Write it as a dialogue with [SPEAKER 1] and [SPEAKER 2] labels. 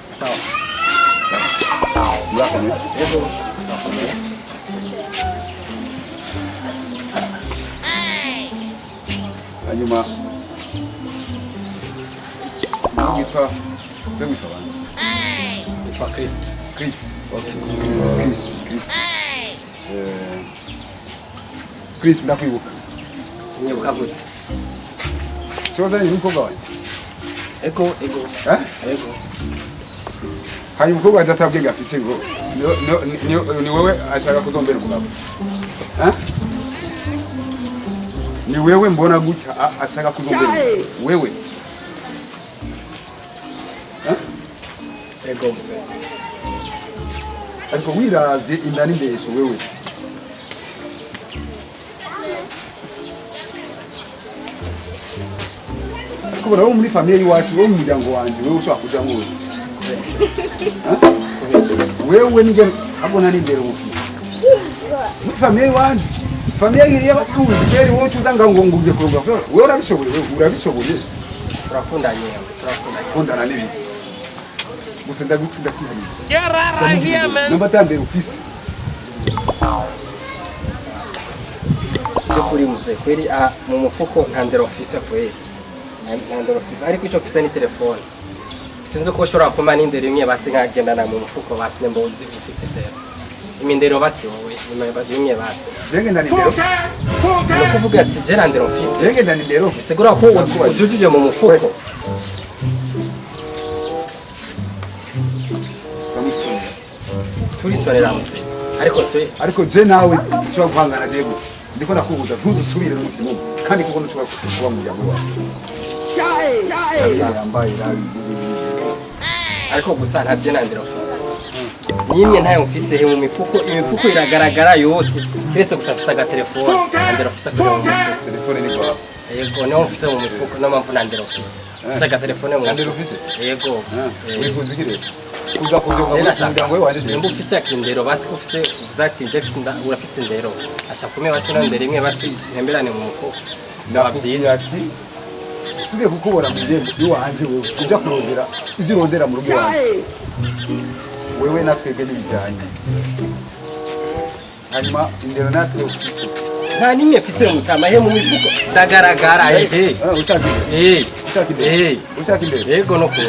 [SPEAKER 1] Sawa.
[SPEAKER 2] Yego. Hanyuma yitwa
[SPEAKER 1] Yitwa Chris.
[SPEAKER 2] Chris. Okay. Chris. Chris ndakwibuka.
[SPEAKER 1] Nyibuka gute?
[SPEAKER 2] Sozanye n'umukobwa wawe.
[SPEAKER 1] Ego. Ego.
[SPEAKER 2] Hanyuma umukobwa azatabwe gafise ngo ni wewe ashaka kuzombera umugabo. Ni wewe mbona gutya ashaka kuzombera wewe.
[SPEAKER 1] Ego mse.
[SPEAKER 2] Ariko wiravye indani ndesho wewe. Kubera wo muri famille iwacu wo mu muryango wanje wewe ushaka kuja mu wewe nige abona nindero mufite muri famille wanje famille y'abatunzi keri wowe uzanga ngo nguje kuronga wewe urabishoboye
[SPEAKER 1] Turakundanye.
[SPEAKER 2] kundana nibi gusa ndagukunda kwihana
[SPEAKER 3] Get out of here, man.
[SPEAKER 2] namba tambere ufise
[SPEAKER 1] Cyo kuri muse kweri mu mufuko nta ndero office kweri. Nta ndero office ariko ico office ni telefone. Sinzi ko ushobora kuma n'indero imwe basi nkagendana mu mufuko basi nembo uzi office ndero. Imindero basi wowe imwe basi.
[SPEAKER 2] Zenge ndani ndero
[SPEAKER 1] No kuvuga ati je ndero office.
[SPEAKER 2] Zenge ndani ndero
[SPEAKER 1] Bisigura ko ujujuje mu mufuko. Turisonera muse. Ariko
[SPEAKER 2] je nawe cyo kwangana jego ndiko nakubuza ntuzusubire mu musimu kandi kuko ntushobora kuba mu muryango wawe. Yambaye rabi
[SPEAKER 1] ariko gusa nta je ndero office. Nimwe ntayo office he mu imifuko iragaragara yose kiretse gusa afisa ga telefone ndero office kuri mu mufuko.
[SPEAKER 2] Telefone ni kwa
[SPEAKER 1] Yego no office mu mifuko no mpamvu na ndero office. Afisa ga telefone mu
[SPEAKER 2] ndero office.
[SPEAKER 1] Yego.
[SPEAKER 2] Wifuza igire kuza kuzoga mu muryango wawe wanje.
[SPEAKER 1] Nimba ufise akindero basi ko ufise uzati je urafise indero. Asha kume basi no ndero imwe basi ntemberane mu mufuko.
[SPEAKER 2] Ndabavyiza ati subiye kukubona mu ndembo iwanje wewe uja kurondera izirondera mu rugo wawe. Wewe natwebwe n'ibijanye. Hanyuma indero natwe ufise.
[SPEAKER 1] Nta nimwe afise mu tamahe mu mifuko ndagaragara
[SPEAKER 2] Ushaka indero.
[SPEAKER 1] Ushaka indero.
[SPEAKER 2] Yego
[SPEAKER 1] no ko